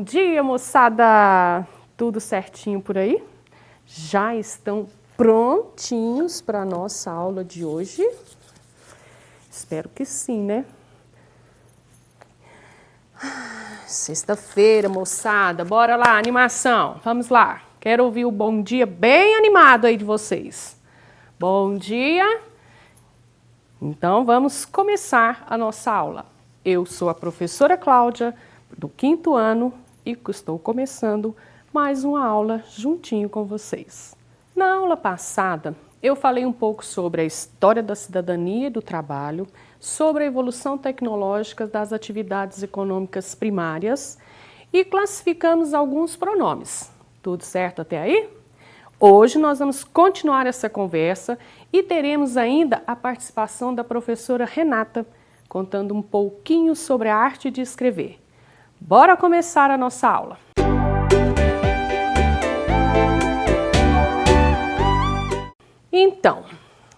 dia, moçada! Tudo certinho por aí? Já estão prontinhos para a nossa aula de hoje? Espero que sim, né? Sexta-feira, moçada, bora lá, animação, vamos lá. Quero ouvir o bom dia bem animado aí de vocês. Bom dia! Então vamos começar a nossa aula. Eu sou a professora Cláudia, do 5º ano, e estou começando mais uma aula juntinho com vocês. Na aula passada, eu falei um pouco sobre a história da cidadania e do trabalho, sobre a evolução tecnológica das atividades econômicas primárias e classificamos alguns pronomes. Tudo certo até aí? Hoje nós vamos continuar essa conversa e teremos ainda a participação da professora Renata, contando um pouquinho sobre a arte de escrever. Bora começar a nossa aula! Então,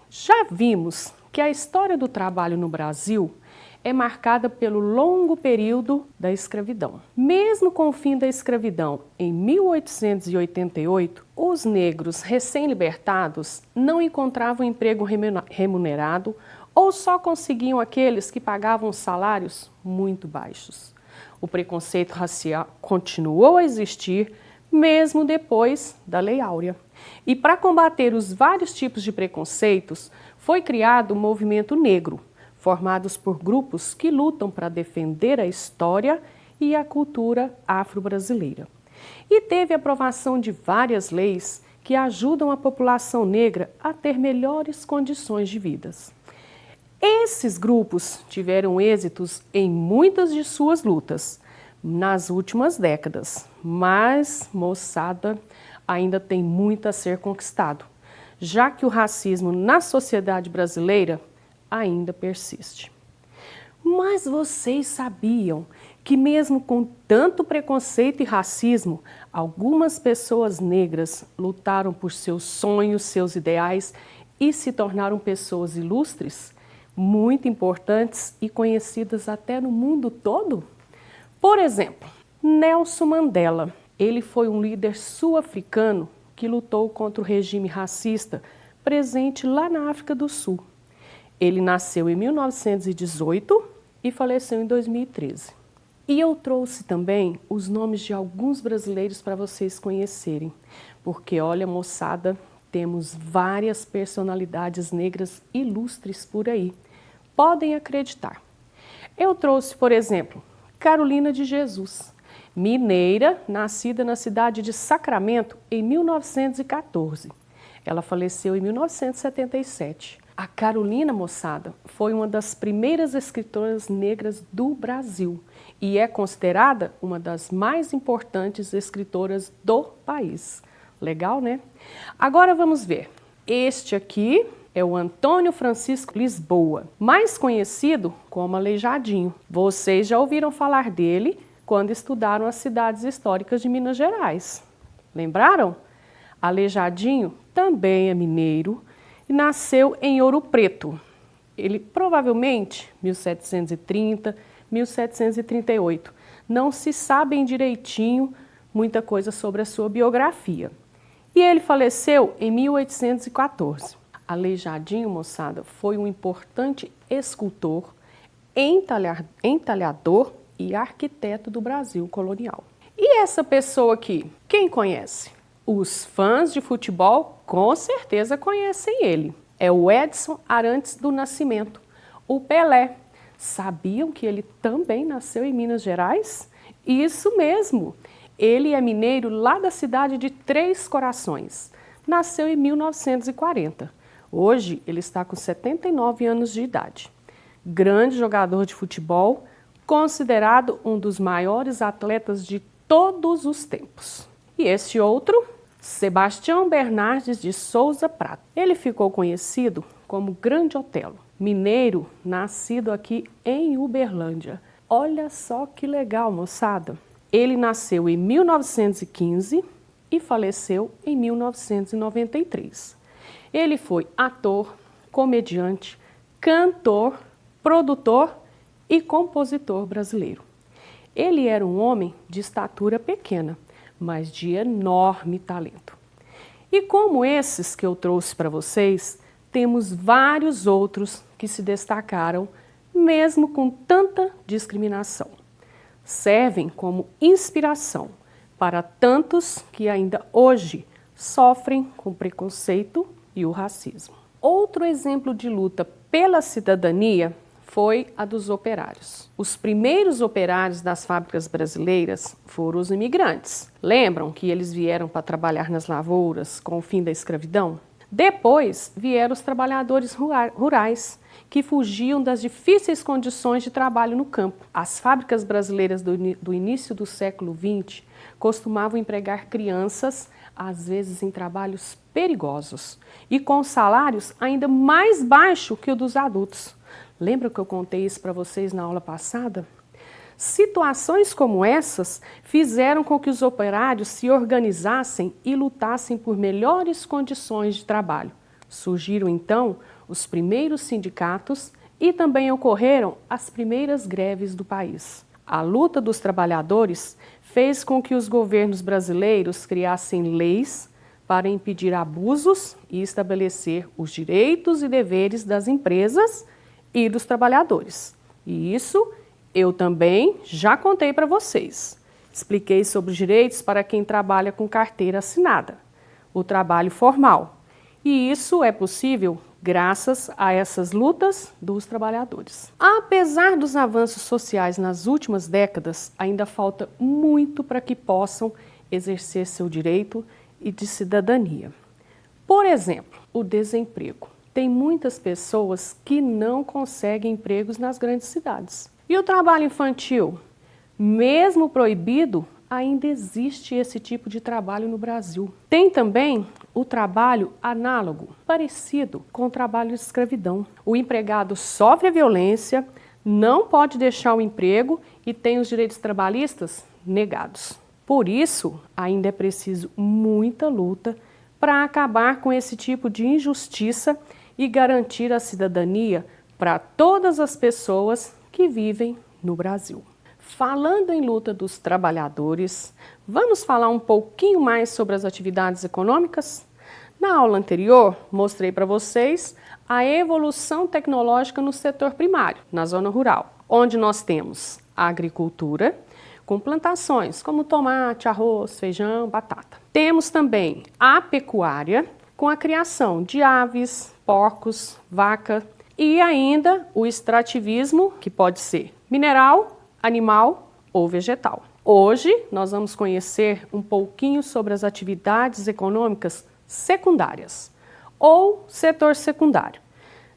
já vimos que a história do trabalho no Brasil é marcada pelo longo período da escravidão. Mesmo com o fim da escravidão em 1888, os negros recém-libertados não encontravam emprego remunerado ou só conseguiam aqueles que pagavam salários muito baixos. O preconceito racial continuou a existir mesmo depois da Lei Áurea. E para combater os vários tipos de preconceitos, foi criado o movimento negro, formados por grupos que lutam para defender a história e a cultura afro-brasileira. E teve aprovação de várias leis que ajudam a população negra a ter melhores condições de vida. Esses grupos tiveram êxitos em muitas de suas lutas nas últimas décadas, mas, moçada, ainda tem muito a ser conquistado, já que o racismo na sociedade brasileira ainda persiste. Mas vocês sabiam que mesmo com tanto preconceito e racismo, algumas pessoas negras lutaram por seus sonhos, seus ideais e se tornaram pessoas ilustres, muito importantes e conhecidas até no mundo todo? Por exemplo, Nelson Mandela. Ele foi um líder sul-africano que lutou contra o regime racista presente lá na África do Sul. Ele nasceu em 1918 e faleceu em 2013. E eu trouxe também os nomes de alguns brasileiros para vocês conhecerem, porque olha, moçada, temos várias personalidades negras ilustres por aí. Podem acreditar. Eu trouxe, por exemplo, Carolina de Jesus, mineira, nascida na cidade de Sacramento em 1914. Ela faleceu em 1977. A Carolina, moçada, foi uma das primeiras escritoras negras do Brasil e é considerada uma das mais importantes escritoras do país. Legal, né? Agora vamos ver. Este aqui é o Antônio Francisco Lisboa, mais conhecido como Aleijadinho. Vocês já ouviram falar dele quando estudaram as cidades históricas de Minas Gerais. Lembraram? Aleijadinho também é mineiro e nasceu em Ouro Preto. Ele provavelmente 1730, 1738. Não se sabem direitinho muita coisa sobre a sua biografia. E ele faleceu em 1814. Aleijadinho, moçada, foi um importante escultor, entalhador e arquiteto do Brasil colonial. E essa pessoa aqui, quem conhece? Os fãs de futebol com certeza conhecem ele. É o Edson Arantes do Nascimento, o Pelé. Sabiam que ele também nasceu em Minas Gerais? Isso mesmo! Ele é mineiro lá da cidade de Três Corações. Nasceu em 1940. Hoje ele está com 79 anos de idade. Grande jogador de futebol, considerado um dos maiores atletas de todos os tempos. E esse outro, Sebastião Bernardes de Souza Prata. Ele ficou conhecido como Grande Otelo, mineiro nascido aqui em Uberlândia. Olha só que legal, moçada! Ele nasceu em 1915 e faleceu em 1993. Ele foi ator, comediante, cantor, produtor e compositor brasileiro. Ele era um homem de estatura pequena, mas de enorme talento. E como esses que eu trouxe para vocês, temos vários outros que se destacaram, mesmo com tanta discriminação. Servem como inspiração para tantos que ainda hoje sofrem com preconceito e o racismo. Outro exemplo de luta pela cidadania foi a dos operários. Os primeiros operários das fábricas brasileiras foram os imigrantes. Lembram que eles vieram para trabalhar nas lavouras com o fim da escravidão? Depois vieram os trabalhadores rurais, que fugiam das difíceis condições de trabalho no campo. As fábricas brasileiras do início do século XX costumavam empregar crianças, às vezes em trabalhos perigosos, e com salários ainda mais baixos que o dos adultos. Lembra que eu contei isso para vocês na aula passada? Situações como essas fizeram com que os operários se organizassem e lutassem por melhores condições de trabalho. Surgiram então os primeiros sindicatos e também ocorreram as primeiras greves do país. A luta dos trabalhadores fez com que os governos brasileiros criassem leis para impedir abusos e estabelecer os direitos e deveres das empresas e dos trabalhadores. E isso eu também já contei para vocês. Expliquei sobre os direitos para quem trabalha com carteira assinada, o trabalho formal. E isso é possível graças a essas lutas dos trabalhadores. Apesar dos avanços sociais nas últimas décadas, ainda falta muito para que possam exercer seu direito e de cidadania. Por exemplo, o desemprego. Tem muitas pessoas que não conseguem empregos nas grandes cidades. E o trabalho infantil? Mesmo proibido, ainda existe esse tipo de trabalho no Brasil. Tem também o trabalho análogo, parecido com o trabalho de escravidão. O empregado sofre a violência, não pode deixar o emprego e tem os direitos trabalhistas negados. Por isso, ainda é preciso muita luta para acabar com esse tipo de injustiça e garantir a cidadania para todas as pessoas que vivem no Brasil. Falando em luta dos trabalhadores, vamos falar um pouquinho mais sobre as atividades econômicas? Na aula anterior, mostrei para vocês a evolução tecnológica no setor primário, na zona rural, onde nós temos a agricultura, com plantações como tomate, arroz, feijão, batata. Temos também a pecuária, com a criação de aves, porcos, vaca e ainda o extrativismo, que pode ser mineral, animal ou vegetal. Hoje nós vamos conhecer um pouquinho sobre as atividades econômicas secundárias ou setor secundário.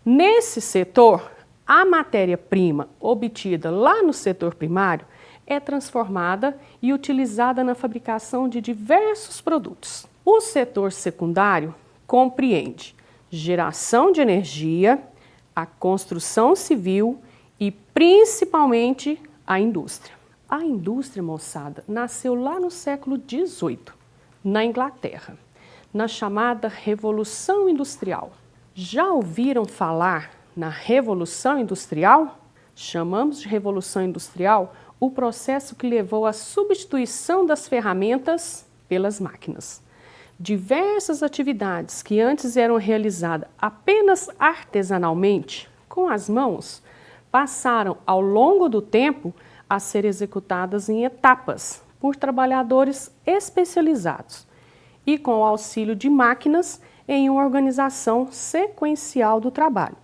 Nesse setor, a matéria-prima obtida lá no setor primário é transformada e utilizada na fabricação de diversos produtos. O setor secundário compreende geração de energia, a construção civil e principalmente a indústria. A indústria, moçada, nasceu lá no século XVIII, na Inglaterra, na chamada Revolução Industrial. Já ouviram falar na Revolução Industrial? Chamamos de Revolução Industrial o processo que levou à substituição das ferramentas pelas máquinas. Diversas atividades que antes eram realizadas apenas artesanalmente, com as mãos, passaram ao longo do tempo a ser executadas em etapas por trabalhadores especializados e com o auxílio de máquinas em uma organização sequencial do trabalho,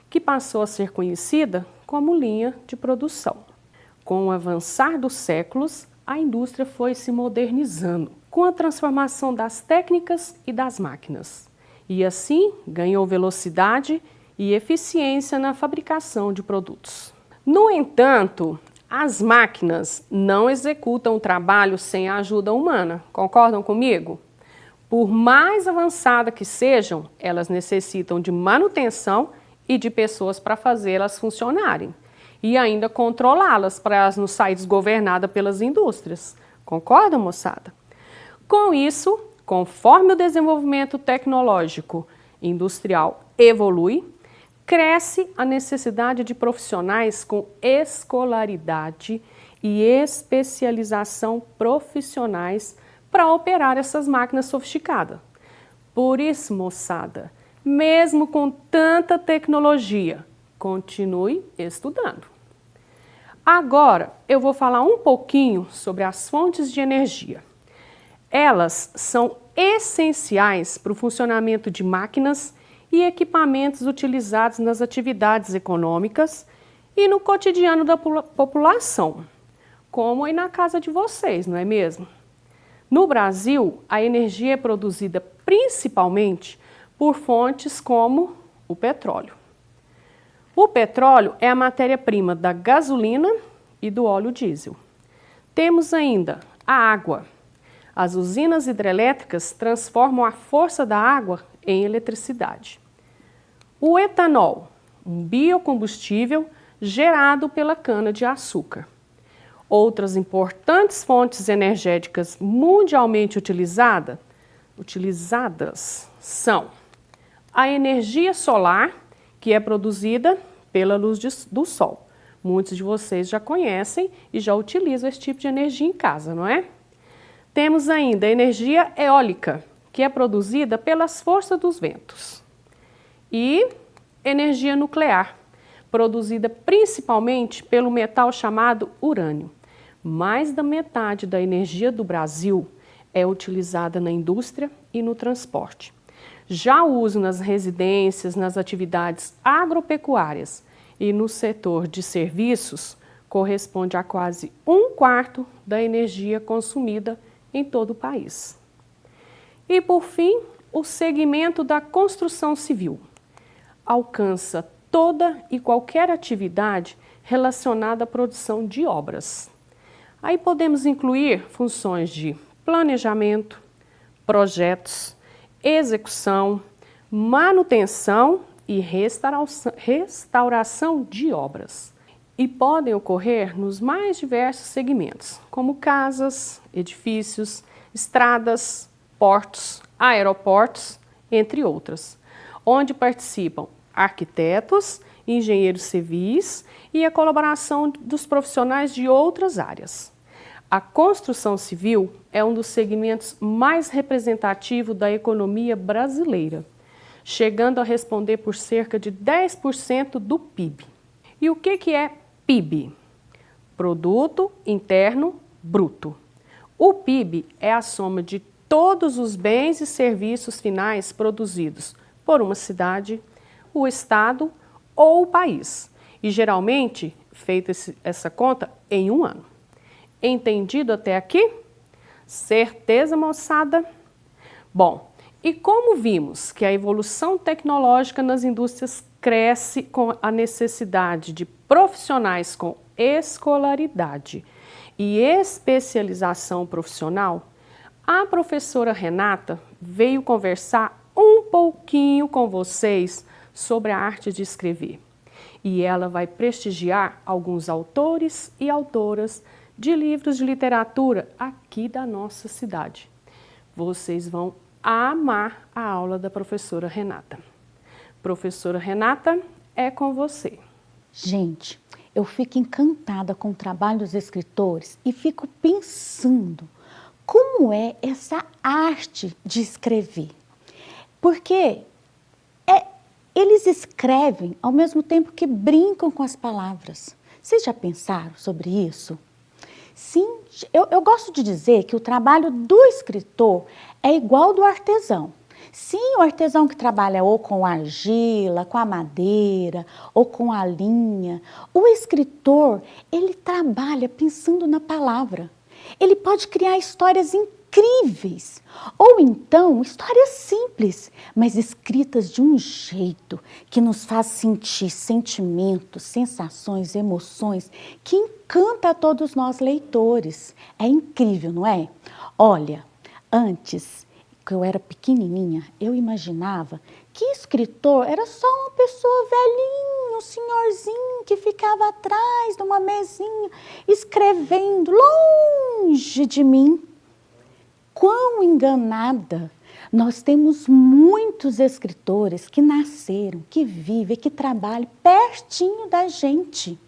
que passou a ser conhecida como linha de produção. Com o avançar dos séculos, a indústria foi se modernizando, com a transformação das técnicas e das máquinas, e assim ganhou velocidade e eficiência na fabricação de produtos. No entanto, as máquinas não executam o trabalho sem a ajuda humana, concordam comigo? Por mais avançada que sejam, elas necessitam de manutenção e de pessoas para fazê-las funcionarem, e ainda controlá-las para elas não saírem desgovernadas pelas indústrias. Concordam, moçada? Com isso, conforme o desenvolvimento tecnológico industrial evolui, cresce a necessidade de profissionais com escolaridade e especialização profissionais para operar essas máquinas sofisticadas. Por isso, moçada, mesmo com tanta tecnologia, continue estudando. Agora, eu vou falar um pouquinho sobre as fontes de energia. Elas são essenciais para o funcionamento de máquinas e equipamentos utilizados nas atividades econômicas e no cotidiano da população, como aí na casa de vocês, não é mesmo? No Brasil, a energia é produzida principalmente por fontes como o petróleo. O petróleo é a matéria-prima da gasolina e do óleo diesel. Temos ainda a água. As usinas hidrelétricas transformam a força da água em eletricidade. O etanol, um biocombustível gerado pela cana-de-açúcar. Outras importantes fontes energéticas mundialmente utilizadas são a energia solar, que é produzida pela luz do sol. Muitos de vocês já conhecem e já utilizam esse tipo de energia em casa, não é? Temos ainda a energia eólica, que é produzida pelas forças dos ventos. E energia nuclear, produzida principalmente pelo metal chamado urânio. Mais da metade da energia do Brasil é utilizada na indústria e no transporte. Já o uso nas residências, nas atividades agropecuárias e no setor de serviços corresponde a quase 1/4 da energia consumida em todo o país. E por fim, o segmento da construção civil alcança toda e qualquer atividade relacionada à produção de obras. Aí podemos incluir funções de planejamento, projetos, execução, manutenção e restauração de obras. E podem ocorrer nos mais diversos segmentos, como casas, edifícios, estradas, portos, aeroportos, entre outras, onde participam arquitetos, engenheiros civis e a colaboração dos profissionais de outras áreas. A construção civil é um dos segmentos mais representativos da economia brasileira, chegando a responder por cerca de 10% do PIB. E o que é PIB? Produto Interno Bruto. O PIB é a soma de todos os bens e serviços finais produzidos por uma cidade, o estado ou o país, e geralmente feita essa conta em um ano. Entendido até aqui? Certeza, moçada? Bom, e como vimos que a evolução tecnológica nas indústrias cresce com a necessidade de profissionais com escolaridade e especialização profissional, a professora Renata veio conversar um pouquinho com vocês sobre a arte de escrever. E ela vai prestigiar alguns autores e autoras de livros de literatura aqui da nossa cidade. Vocês vão amar a aula da professora Renata. Professora Renata, é com você. Gente, eu fico encantada com o trabalho dos escritores e fico pensando como é essa arte de escrever. Porque eles escrevem ao mesmo tempo que brincam com as palavras. Vocês já pensaram sobre isso? Sim, eu gosto de dizer que o trabalho do escritor é igual ao do artesão. Sim, o artesão que trabalha ou com argila, com a madeira, ou com a linha. O escritor, ele trabalha pensando na palavra. Ele pode criar histórias incríveis, ou então histórias simples, mas escritas de um jeito que nos faz sentir sentimentos, sensações, emoções, que encanta a todos nós leitores. É incrível, não é? Olha, antes que eu era pequenininha, eu imaginava que escritor era só uma pessoa velhinha, um senhorzinho que ficava atrás de uma mesinha, escrevendo longe de mim. quão enganada. Nós temos muitos escritores que nasceram, que vivem, que trabalham pertinho da gente.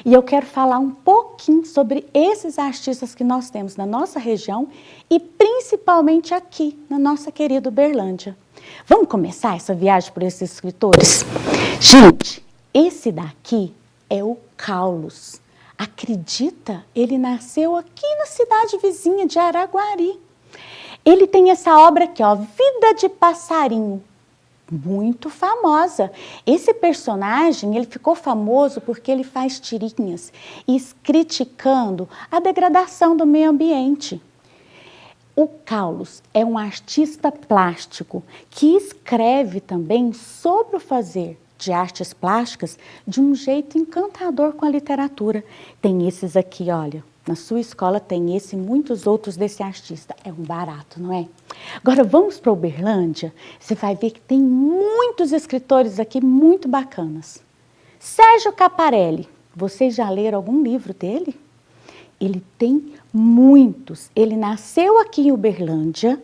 E eu quero falar um pouquinho sobre esses artistas que nós temos na nossa região e principalmente aqui, na nossa querida Uberlândia. Vamos começar essa viagem por esses escritores? Gente, esse daqui é o Carlos. Acredita? Ele nasceu aqui na cidade vizinha de Araguari. Ele tem essa obra aqui, ó, Vida de Passarinho, muito famosa. Esse personagem, ele ficou famoso porque ele faz tirinhas criticando a degradação do meio ambiente. O Carlos é um artista plástico que escreve também sobre o fazer de artes plásticas de um jeito encantador com a literatura. Tem esses aqui, olha. Na sua escola tem esse e muitos outros desse artista. É um barato, não é? Agora vamos para Uberlândia. Você vai ver que tem muitos escritores aqui muito bacanas. Sérgio Caparelli. Vocês já leram algum livro dele? Ele tem muitos. Ele nasceu aqui em Uberlândia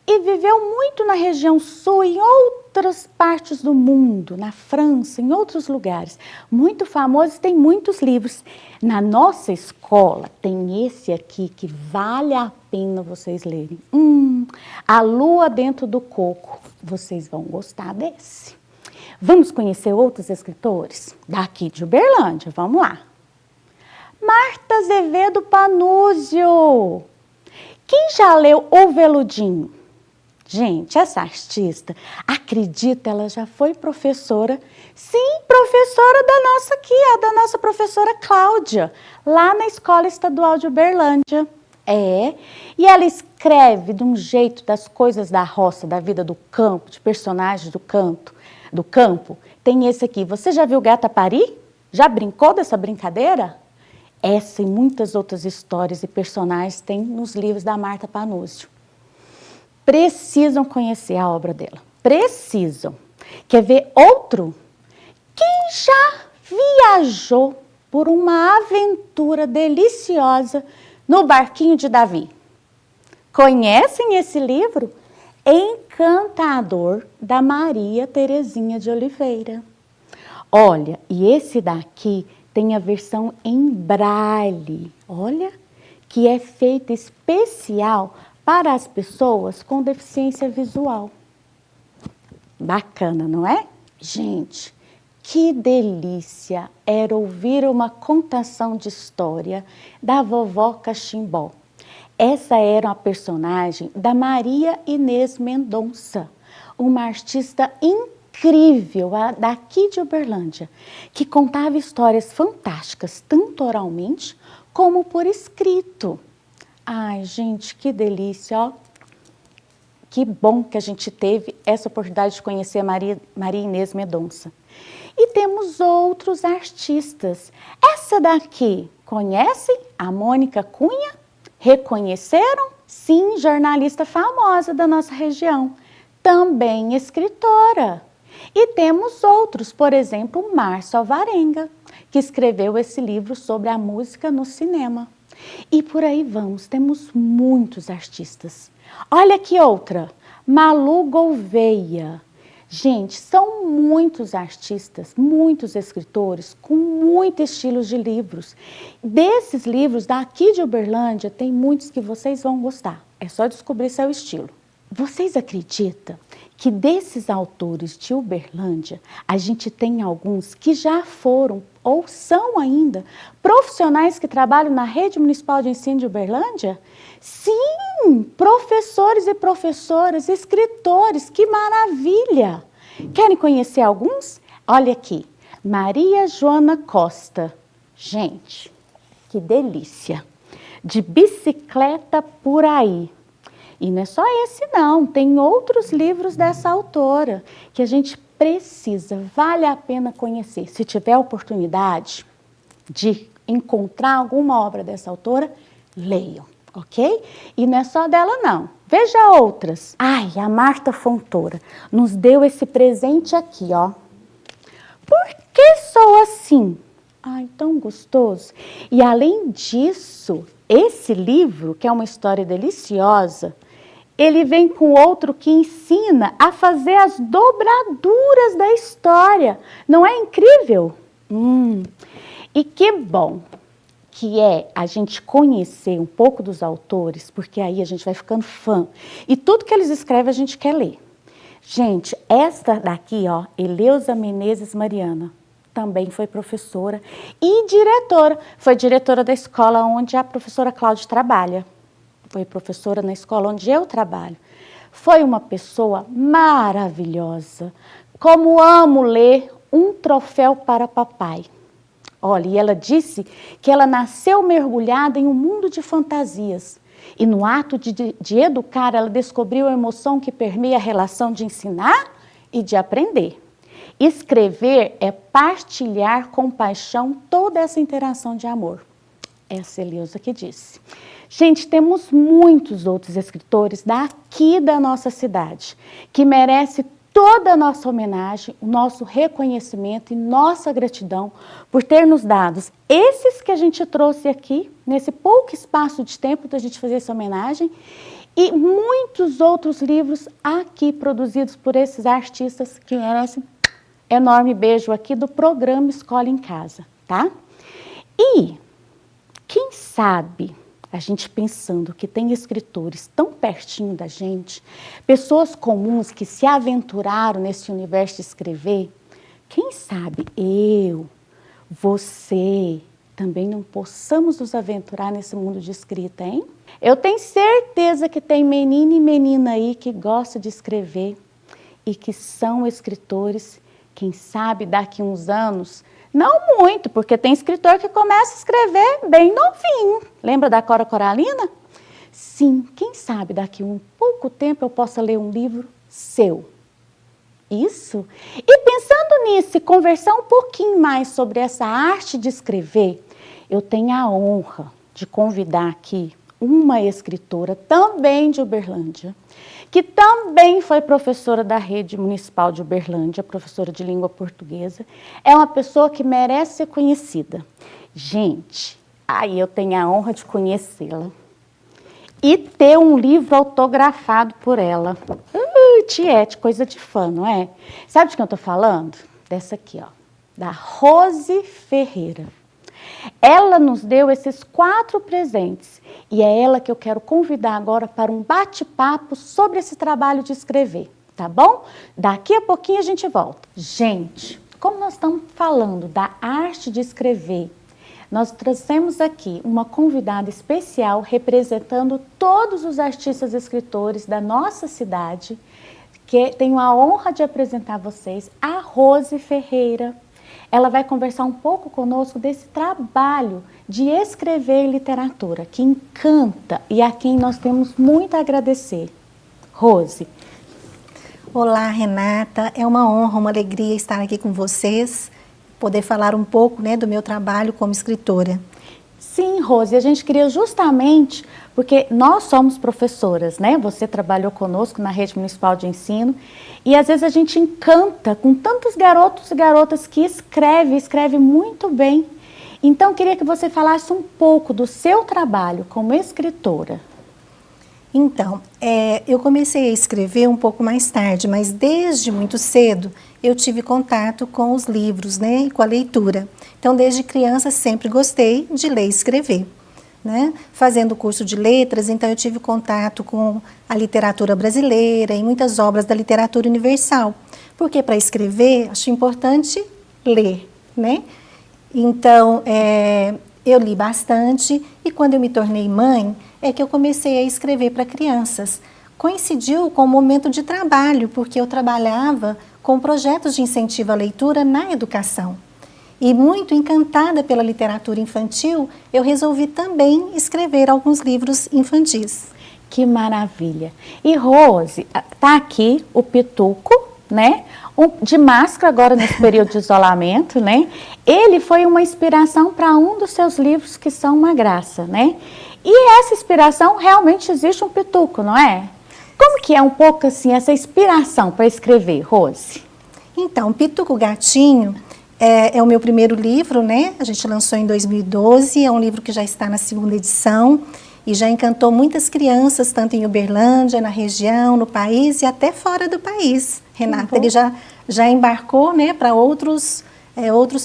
e viveu muito na região sul e em outras partes do mundo, na França, em outros lugares. Muito famoso e tem muitos livros. Na nossa escola tem esse aqui que vale a pena vocês lerem. A Lua Dentro do Coco. Vocês vão gostar desse. Vamos conhecer outros escritores daqui de Uberlândia. Vamos lá. Marta Azevedo Panúzio. Quem já leu O Veludinho? Gente, essa artista, acredita, ela já foi professora, sim, professora da nossa professora Cláudia, lá na Escola Estadual de Uberlândia. E ela escreve de um jeito das coisas da roça, da vida do campo, de personagens do campo. Tem esse aqui, você já viu Gata Pari? Já brincou dessa brincadeira? Essa e muitas outras histórias e personagens tem nos livros da Marta Panúzio. Precisam conhecer a obra dela. Precisam. Quer ver outro? Quem já viajou por uma aventura deliciosa no barquinho de Davi? Conhecem esse livro? Encantador, da Maria Terezinha de Oliveira. Olha, e esse daqui tem a versão em braille. Olha, que é feita especial para as pessoas com deficiência visual. Bacana, não é? Gente, que delícia era ouvir uma contação de história da vovó Cachimbó. Essa era a personagem da Maria Inês Mendonça, uma artista incrível daqui de Uberlândia, que contava histórias fantásticas, tanto oralmente como por escrito. Ai, gente, que delícia, ó. Que bom que a gente teve essa oportunidade de conhecer a Maria Inês Mendonça. E temos outros artistas. Essa daqui, conhecem? A Mônica Cunha? Reconheceram? Sim, jornalista famosa da nossa região. Também escritora. E temos outros, por exemplo, Márcio Alvarenga, que escreveu esse livro sobre a música no cinema. E por aí vamos, temos muitos artistas. Olha aqui outra, Malu Gouveia. Gente, são muitos artistas, muitos escritores, com muitos estilos de livros. Desses livros daqui de Uberlândia, tem muitos que vocês vão gostar. É só descobrir seu estilo. Vocês acreditam que desses autores de Uberlândia, a gente tem alguns que já foram ou são ainda profissionais que trabalham na Rede Municipal de Ensino de Uberlândia? Sim, professores e professoras, escritores, que maravilha! Querem conhecer alguns? Olha aqui, Maria Joana Costa. Gente, que delícia! De Bicicleta por Aí. E não é só esse não, tem outros livros dessa autora que a gente precisa, vale a pena conhecer. Se tiver a oportunidade de encontrar alguma obra dessa autora, leiam, ok? E não é só dela não, veja outras. Ai, a Marta Fontoura nos deu esse presente aqui, ó. Por que sou assim? Ai, tão gostoso. E além disso, esse livro, que é uma história deliciosa, ele vem com outro que ensina a fazer as dobraduras da história. Não é incrível? E que bom que é a gente conhecer um pouco dos autores, porque aí a gente vai ficando fã. E tudo que eles escrevem a gente quer ler. Gente, esta daqui, ó, Eleusa Menezes Mariana, também foi professora e diretora. Foi diretora da escola onde a professora Cláudia trabalha. Foi professora na escola onde eu trabalho. Foi uma pessoa maravilhosa. Como amo ler Um Troféu para Papai. Olha, e ela disse que ela nasceu mergulhada em um mundo de fantasias. E no ato de educar, ela descobriu a emoção que permeia a relação de ensinar e de aprender. Escrever é partilhar com paixão toda essa interação de amor. Essa é a Eleusa que disse. Gente, temos muitos outros escritores daqui da nossa cidade que merecem toda a nossa homenagem, o nosso reconhecimento e nossa gratidão por ter nos dado esses que a gente trouxe aqui, nesse pouco espaço de tempo da gente fazer essa homenagem, e muitos outros livros aqui produzidos por esses artistas que merecem enorme beijo aqui do programa Escola em Casa, tá? E quem sabe a gente pensando que tem escritores tão pertinho da gente, pessoas comuns que se aventuraram nesse universo de escrever, quem sabe eu, você, também não possamos nos aventurar nesse mundo de escrita, hein? Eu tenho certeza que tem menino e menina aí que gosta de escrever e que são escritores, quem sabe daqui uns anos. Não muito, porque tem escritor que começa a escrever bem novinho. Lembra da Cora Coralina? Sim, quem sabe daqui um pouco tempo eu possa ler um livro seu. Isso. E pensando nisso e conversar um pouquinho mais sobre essa arte de escrever, eu tenho a honra de convidar aqui uma escritora também de Uberlândia, que também foi professora da rede municipal de Uberlândia, professora de língua portuguesa. É uma pessoa que merece ser conhecida. Gente, aí eu tenho a honra de conhecê-la e ter um livro autografado por ela. Tiete, coisa de fã, não é? Sabe de quem eu estou falando? Dessa aqui, ó, da Rose Ferreira. Ela nos deu esses 4 presentes e é ela que eu quero convidar agora para um bate-papo sobre esse trabalho de escrever, tá bom? Daqui a pouquinho a gente volta. Gente, como nós estamos falando da arte de escrever, nós trouxemos aqui uma convidada especial representando todos os artistas e escritores da nossa cidade, que tenho a honra de apresentar a vocês a Rose Ferreira. Ela vai conversar um pouco conosco desse trabalho de escrever literatura, que encanta e a quem nós temos muito a agradecer. Rose. Olá, Renata. É uma honra, uma alegria estar aqui com vocês, poder falar um pouco, né, do meu trabalho como escritora. Sim, Rose, a gente queria justamente, porque nós somos professoras, né? Você trabalhou conosco na rede municipal de ensino e às vezes a gente encanta com tantos garotos e garotas que escreve muito bem. Então, queria que você falasse um pouco do seu trabalho como escritora. Então, eu comecei a escrever um pouco mais tarde, mas desde muito cedo eu tive contato com os livros, né, e com a leitura. Então, desde criança sempre gostei de ler e escrever, né? Fazendo curso de letras, então eu tive contato com a literatura brasileira e muitas obras da literatura universal. Porque para escrever, acho importante ler, né? Então, eu li bastante e quando eu me tornei mãe, é que eu comecei a escrever para crianças. Coincidiu com o momento de trabalho, porque eu trabalhava com projetos de incentivo à leitura na educação. E muito encantada pela literatura infantil, eu resolvi também escrever alguns livros infantis. Que maravilha! E Rose, tá aqui o Pituco, né? De máscara agora nesse período de isolamento, né? Ele foi uma inspiração para um dos seus livros que são uma graça, né? E essa inspiração realmente existe um Pituco, não é? Como que é um pouco assim essa inspiração para escrever, Rose? Então, Pituco Gatinho é o meu primeiro livro, né? A gente lançou em 2012, é um livro que já está na 2ª edição e já encantou muitas crianças, tanto em Uberlândia, na região, no país e até fora do país. Renata, ele já embarcou, né, para outros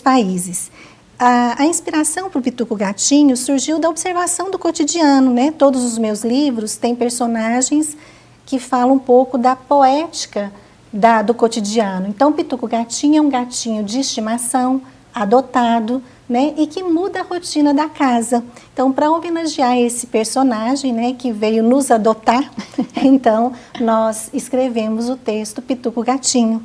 países. A inspiração para o Pituco Gatinho surgiu da observação do cotidiano, né? Todos os meus livros têm personagens que falam um pouco da poética do cotidiano. Então, o Pituco Gatinho é um gatinho de estimação, adotado, né? E que muda a rotina da casa. Então, para homenagear esse personagem, né, que veio nos adotar, então, nós escrevemos o texto Pituco Gatinho.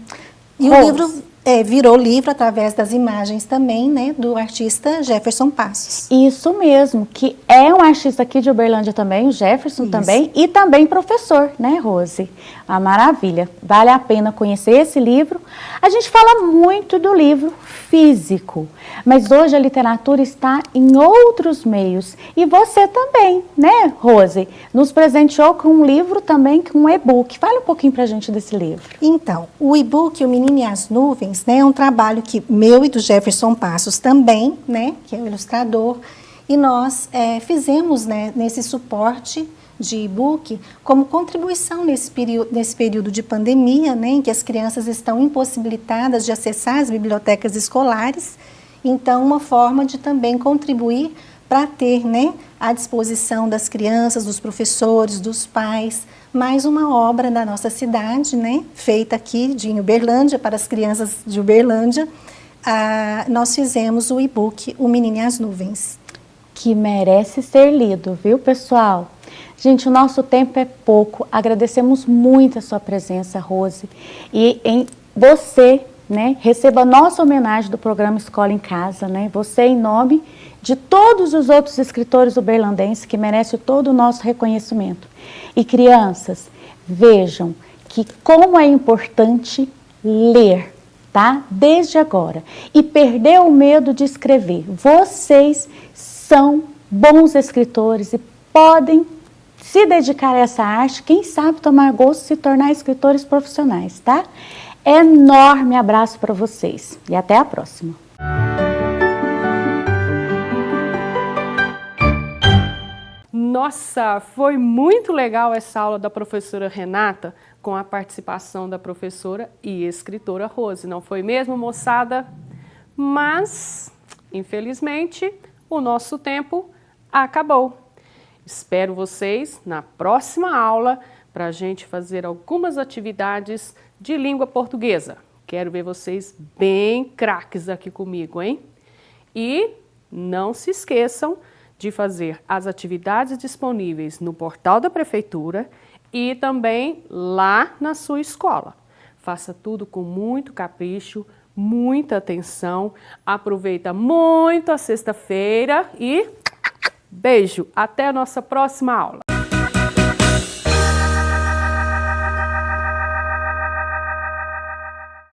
E o livro virou livro através das imagens também, né, do artista Jefferson Passos. Isso mesmo, que é um artista aqui de Uberlândia também, o Jefferson também, e também professor, né, Rose? Uma maravilha, vale a pena conhecer esse livro. A gente fala muito do livro físico, mas hoje a literatura está em outros meios. E você também, né, Rose? Nos presenteou com um livro também, com um e-book. Fala um pouquinho pra gente desse livro. Então, o e-book O Menino e as Nuvens, né, é um trabalho que meu e do Jefferson Passos também, né, que é o ilustrador, e nós fizemos, né, nesse suporte de e-book como contribuição nesse período de pandemia, né, em que as crianças estão impossibilitadas de acessar as bibliotecas escolares. Então, uma forma de também contribuir para ter, né, à disposição das crianças, dos professores, dos pais, mais uma obra da nossa cidade, né, feita aqui de Uberlândia, para as crianças de Uberlândia. Nós fizemos o e-book O Menino e as Nuvens. Que merece ser lido, viu, pessoal? Gente, o nosso tempo é pouco. Agradecemos muito a sua presença, Rose. E você, né, receba a nossa homenagem do programa Escola em Casa, né? Você em nome de todos os outros escritores uberlandenses que merecem todo o nosso reconhecimento. E crianças, vejam que como é importante ler, tá? Desde agora. E perder o medo de escrever. Vocês são bons escritores e podem se dedicar a essa arte, quem sabe tomar gosto e se tornar escritores profissionais, tá? Enorme abraço para vocês e até a próxima. Nossa, foi muito legal essa aula da professora Renata com a participação da professora e escritora Rose, não foi mesmo, moçada? Mas, infelizmente, o nosso tempo acabou. Espero vocês na próxima aula para a gente fazer algumas atividades de língua portuguesa. Quero ver vocês bem craques aqui comigo, hein? E não se esqueçam de fazer as atividades disponíveis no portal da Prefeitura e também lá na sua escola. Faça tudo com muito capricho, muita atenção, aproveita muito a sexta-feira e beijo, até a nossa próxima aula.